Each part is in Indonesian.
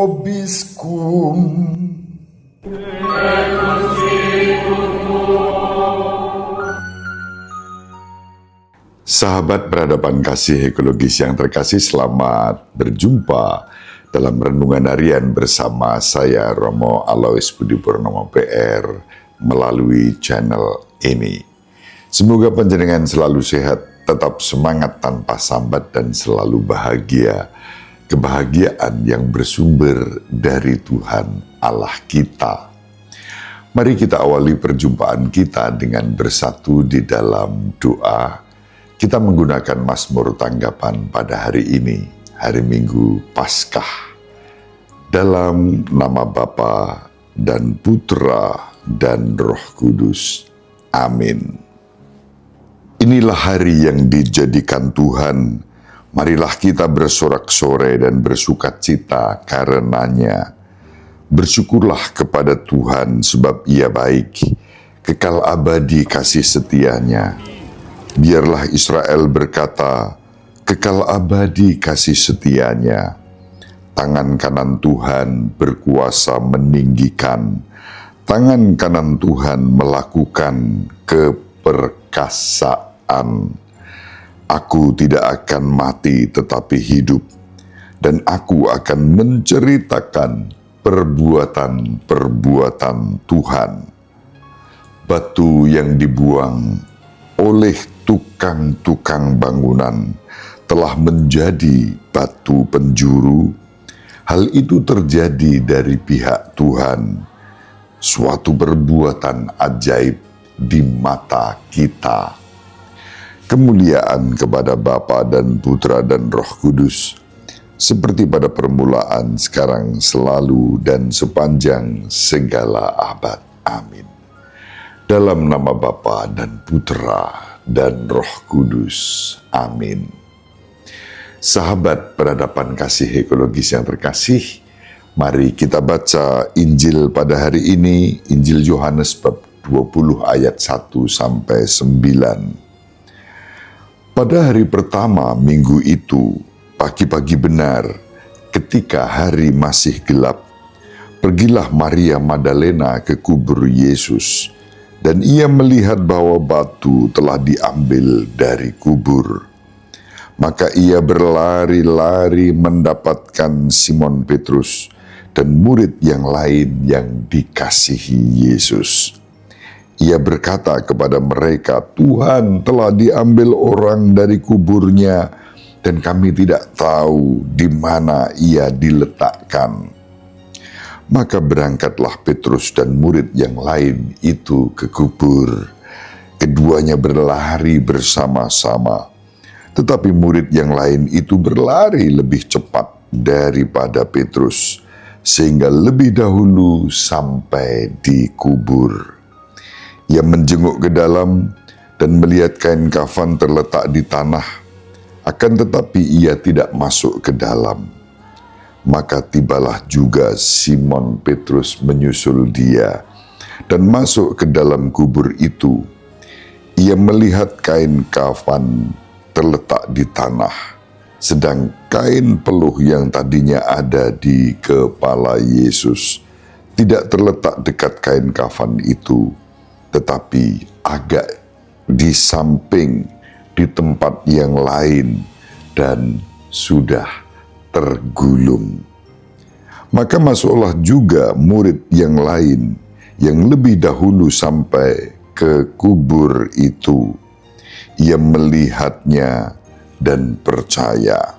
vobiscum. Sahabat peradaban kasih ekologis yang terkasih, selamat berjumpa dalam renungan harian bersama saya Romo Alois Budi Purnomo PR melalui channel ini. Semoga panjenengan selalu sehat, tetap semangat tanpa sambat dan selalu bahagia. Kebahagiaan yang bersumber dari Tuhan Allah kita. Mari kita awali perjumpaan kita dengan bersatu di dalam doa. Kita menggunakan Mazmur tanggapan pada hari ini, hari Minggu Paskah. Dalam nama Bapa dan Putra dan Roh Kudus. Amin. Inilah hari yang dijadikan Tuhan. Marilah kita bersorak-sorai dan bersukacita karenanya. Bersyukurlah kepada Tuhan sebab Ia baik, kekal abadi kasih setianya. Biarlah Israel berkata, kekal abadi kasih setianya. Tangan kanan Tuhan berkuasa meninggikan, tangan kanan Tuhan melakukan keperkasaan. Aku tidak akan mati tetapi hidup, dan aku akan menceritakan perbuatan-perbuatan Tuhan. Batu yang dibuang oleh tukang-tukang bangunan telah menjadi batu penjuru. Hal itu terjadi dari pihak Tuhan, suatu perbuatan ajaib di mata kita. Kemuliaan kepada Bapa dan Putra dan Roh Kudus, seperti pada permulaan, sekarang, selalu, dan sepanjang segala abad. Amin. Dalam nama Bapa dan Putra dan Roh Kudus. Amin. Sahabat peradaban kasih ekologis yang terkasih, mari kita baca Injil pada hari ini, Injil Yohanes bab 20 ayat 1 sampai 9. Pada hari pertama minggu itu, pagi-pagi benar, ketika hari masih gelap, pergilah Maria Magdalena ke kubur Yesus, dan ia melihat bahwa batu telah diambil dari kubur. Maka ia berlari-lari mendapatkan Simon Petrus dan murid yang lain yang dikasihi Yesus. Ia berkata kepada mereka, Tuhan telah diambil orang dari kuburnya, dan kami tidak tahu di mana ia diletakkan. Maka berangkatlah Petrus dan murid yang lain itu ke kubur. Keduanya berlari bersama-sama, tetapi murid yang lain itu berlari lebih cepat daripada Petrus, sehingga lebih dahulu sampai di kubur. Ia menjenguk ke dalam dan melihat kain kafan terletak di tanah, akan tetapi ia tidak masuk ke dalam. Maka tibalah juga Simon Petrus menyusul dia dan masuk ke dalam kubur itu. Ia melihat kain kafan terletak di tanah, sedang kain peluh yang tadinya ada di kepala Yesus tidak terletak dekat kain kafan itu, tetapi agak di samping, di tempat yang lain, dan sudah tergulung. Maka masuklah juga murid yang lain yang lebih dahulu sampai ke kubur itu. Ia melihatnya dan percaya.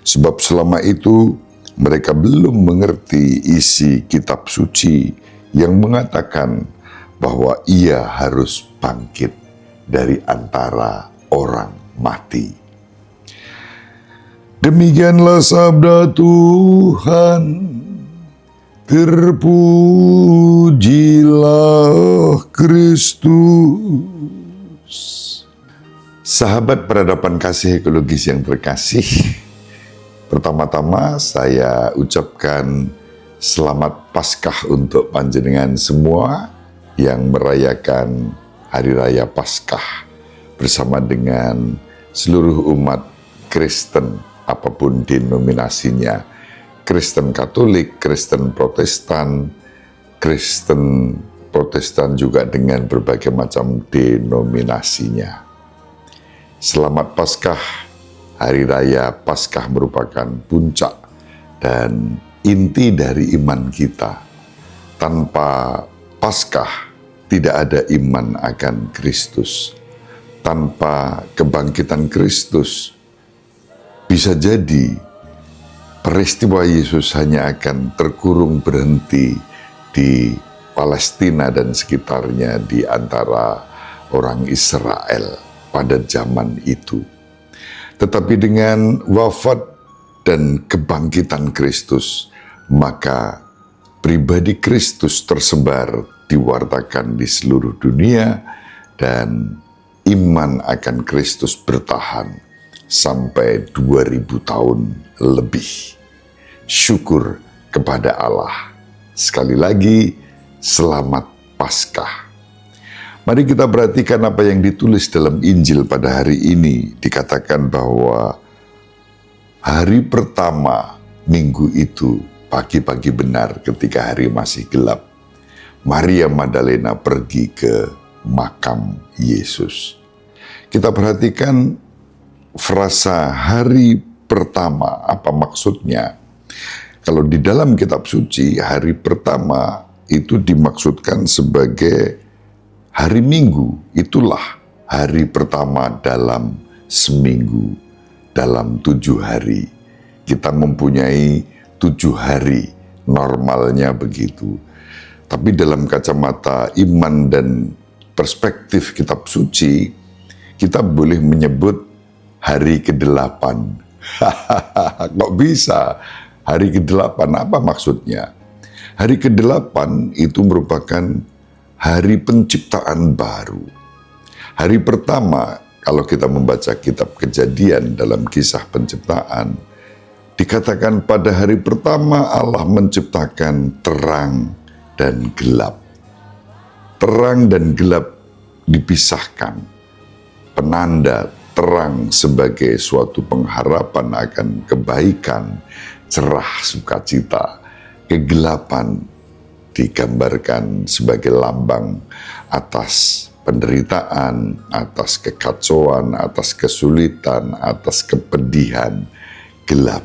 Sebab selama itu mereka belum mengerti isi kitab suci yang mengatakan bahwa ia harus bangkit dari antara orang mati. Demikianlah sabda Tuhan. Terpujilah Kristus. Sahabat peradaban kasih ekologis yang terkasih, pertama-tama saya ucapkan selamat Paskah untuk panjenengan semua yang merayakan Hari Raya Paskah bersama dengan seluruh umat Kristen apapun denominasinya. Kristen Katolik, Kristen Protestan juga dengan berbagai macam denominasinya. Selamat Paskah. Hari Raya Paskah merupakan puncak dan inti dari iman kita. Tanpa Paskah tidak ada iman akan Kristus. Tanpa kebangkitan Kristus, bisa jadi peristiwa Yesus hanya akan terkurung berhenti di Palestina dan sekitarnya, di antara orang Israel pada zaman itu. Tetapi dengan wafat dan kebangkitan Kristus, maka pribadi Kristus tersebar, diwartakan di seluruh dunia, dan iman akan Kristus bertahan sampai 2000 tahun lebih. Syukur kepada Allah. Sekali lagi, selamat Paskah. Mari kita perhatikan apa yang ditulis dalam Injil pada hari ini. Dikatakan bahwa hari pertama minggu itu, pagi-pagi benar ketika hari masih gelap, Maria Magdalena pergi ke makam Yesus. Kita perhatikan frasa hari pertama, apa maksudnya? Kalau di dalam kitab suci, hari pertama itu dimaksudkan sebagai hari Minggu. Itulah hari pertama dalam seminggu, dalam 7 hari. Kita mempunyai 7 hari, normalnya begitu. Tapi dalam kacamata iman dan perspektif kitab suci, kita boleh menyebut hari ke-8. Kok bisa? Hari ke-8 apa maksudnya? Hari ke-8 itu merupakan hari penciptaan baru. Hari pertama, kalau kita membaca kitab Kejadian dalam kisah penciptaan, dikatakan pada hari pertama Allah menciptakan terang dan gelap. Terang dan gelap dipisahkan. Penanda terang sebagai suatu pengharapan akan kebaikan, cerah, sukacita. Kegelapan digambarkan sebagai lambang atas penderitaan, atas kekacauan, atas kesulitan, atas kepedihan, gelap,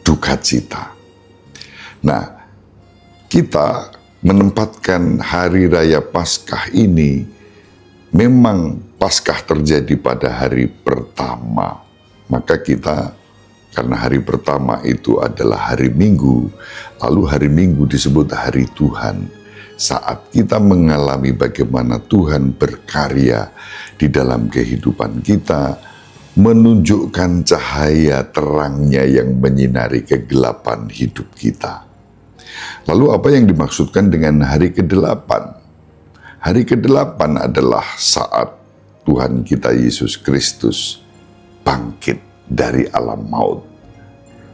duka cita. Nah, kita menempatkan hari raya Paskah ini, memang Paskah terjadi pada hari pertama. Maka kita, karena hari pertama itu adalah hari Minggu, lalu hari Minggu disebut hari Tuhan. Saat kita mengalami bagaimana Tuhan berkarya di dalam kehidupan kita, menunjukkan cahaya terangnya yang menyinari kegelapan hidup kita. Lalu apa yang dimaksudkan dengan hari ke-8? Hari ke-8 adalah saat Tuhan kita Yesus Kristus bangkit dari alam maut.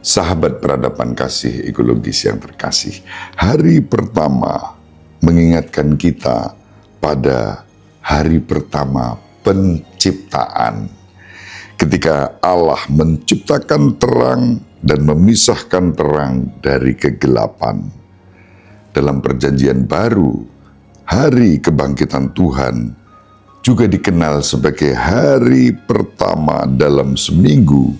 Sahabat peradaban kasih ekologis yang terkasih, hari pertama mengingatkan kita pada hari pertama penciptaan. Ketika Allah menciptakan terang dan memisahkan terang dari kegelapan. Dalam perjanjian baru, hari kebangkitan Tuhan juga dikenal sebagai hari pertama dalam seminggu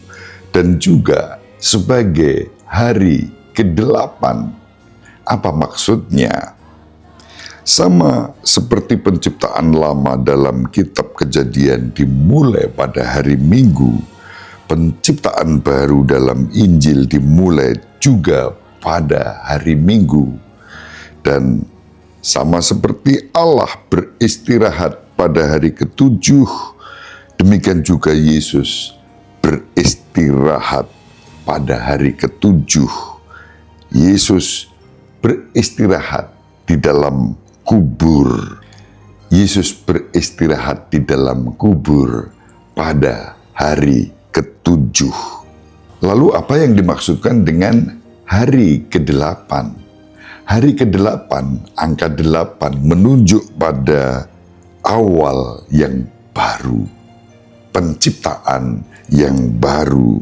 dan juga sebagai hari ke-8. Apa maksudnya? Sama seperti penciptaan lama dalam kitab Kejadian dimulai pada hari Minggu, penciptaan baru dalam Injil dimulai juga pada hari Minggu. Dan sama seperti Allah beristirahat pada hari ke-7, demikian juga Yesus beristirahat pada hari ke-7. Yesus beristirahat di dalam kubur. Yesus beristirahat di dalam kubur pada hari ke-7. Lalu apa yang dimaksudkan dengan hari ke-8? Hari ke-8, angka 8 menunjuk pada awal yang baru, penciptaan yang baru.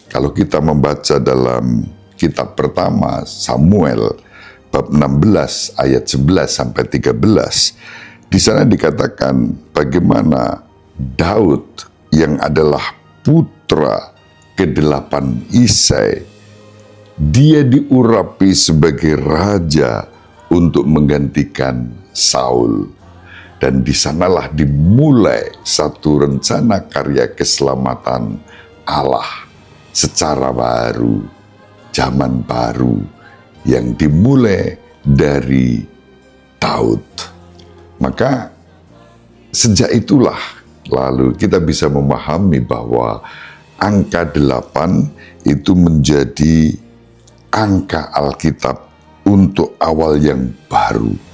Kalau kita membaca dalam kitab pertama Samuel bab 16 ayat 11 sampai 13, di sana dikatakan bagaimana Daud yang adalah putra ke-8 Isai, dia diurapi sebagai raja untuk menggantikan Saul. Dan di sanalah dimulai satu rencana karya keselamatan Allah secara baru, zaman baru yang dimulai dari Daud. Maka sejak itulah lalu kita bisa memahami bahwa angka 8 itu menjadi angka Alkitab untuk awal yang baru.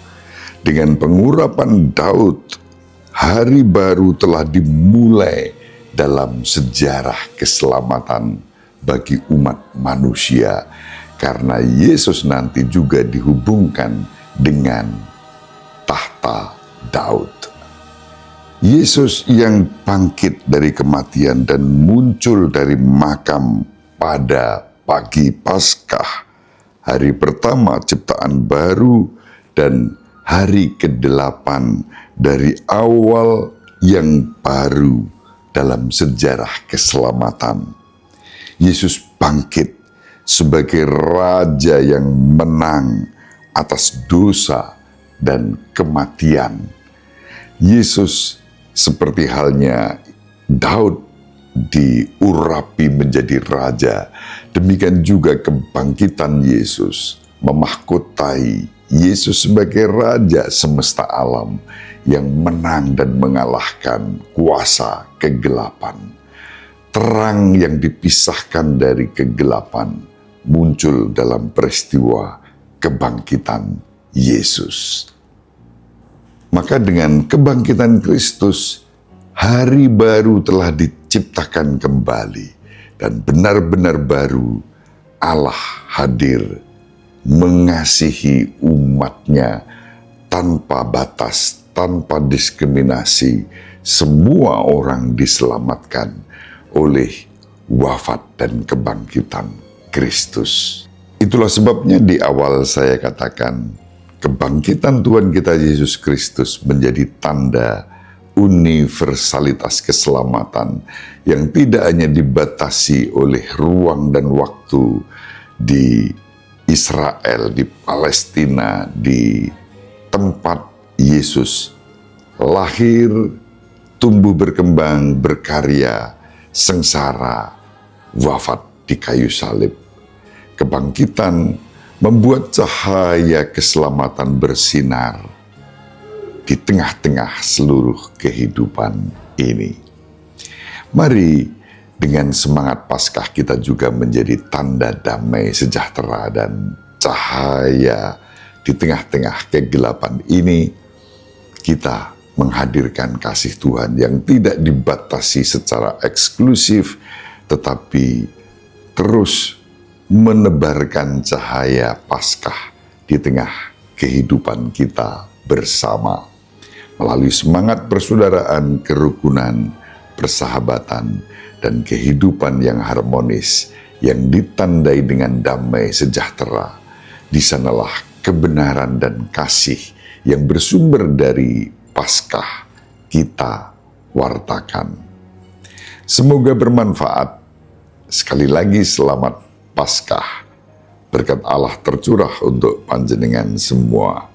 Dengan pengurapan Daud, hari baru telah dimulai dalam sejarah keselamatan bagi umat manusia, karena Yesus nanti juga dihubungkan dengan tahta Daud. Yesus yang bangkit dari kematian dan muncul dari makam pada pagi Paskah, hari pertama ciptaan baru dan hari ke-8 dari awal yang baru dalam sejarah keselamatan. Yesus bangkit sebagai raja yang menang atas dosa dan kematian. Yesus seperti halnya Daud diurapi menjadi raja, demikian juga kebangkitan Yesus memahkotai Yesus sebagai raja semesta alam yang menang dan mengalahkan kuasa kegelapan. Terang yang dipisahkan dari kegelapan muncul dalam peristiwa kebangkitan Yesus. Maka dengan kebangkitan Kristus, hari baru telah diciptakan kembali dan benar-benar baru Allah hadir mengasihi umatnya tanpa batas, tanpa diskriminasi. Semua orang diselamatkan oleh wafat dan kebangkitan Kristus. Itulah sebabnya di awal saya katakan, kebangkitan Tuhan kita Yesus Kristus menjadi tanda universalitas keselamatan yang tidak hanya dibatasi oleh ruang dan waktu di Israel, di Palestina, di tempat Yesus lahir, tumbuh berkembang, berkarya, sengsara, wafat di kayu salib. Kebangkitan membuat cahaya keselamatan bersinar di tengah-tengah seluruh kehidupan ini. Mari dengan semangat Paskah kita juga menjadi tanda damai sejahtera dan cahaya di tengah-tengah kegelapan ini. Kita menghadirkan kasih Tuhan yang tidak dibatasi secara eksklusif, tetapi terus menebarkan cahaya Paskah di tengah kehidupan kita bersama. Melalui semangat persaudaraan, kerukunan, persahabatan, dan kehidupan yang harmonis yang ditandai dengan damai sejahtera. Di sanalah kebenaran dan kasih yang bersumber dari Paskah kita wartakan. Semoga bermanfaat. Sekali lagi selamat Paskah. Berkat Allah tercurah untuk panjenengan semua.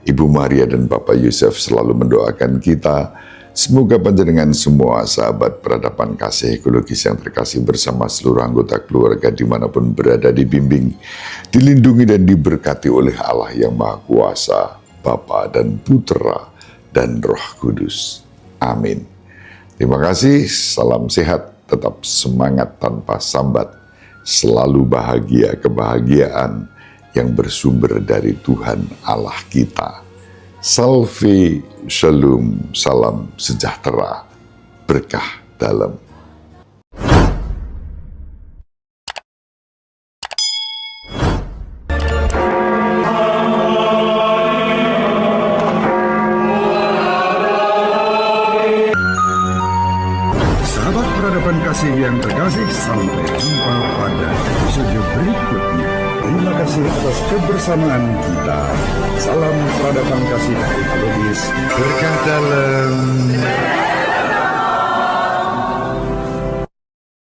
Ibu Maria dan Bapak Yusuf selalu mendoakan kita. Semoga panjenengan semua sahabat peradaban kasih ekologis yang terkasih bersama seluruh anggota keluarga dimanapun berada dibimbing, dilindungi dan diberkati oleh Allah yang Maha Kuasa, Bapa dan Putra dan Roh Kudus. Amin. Terima kasih, salam sehat, tetap semangat tanpa sambat, selalu bahagia kebahagiaan yang bersumber dari Tuhan Allah kita. Salve, shalom, salam sejahtera, berkah dalam. Sahabat peradaban kasih yang terkasih, sampai jumpa pada episode berikutnya. kasih atas kebersamaan kita. Salam peradaban kasih dari Alois.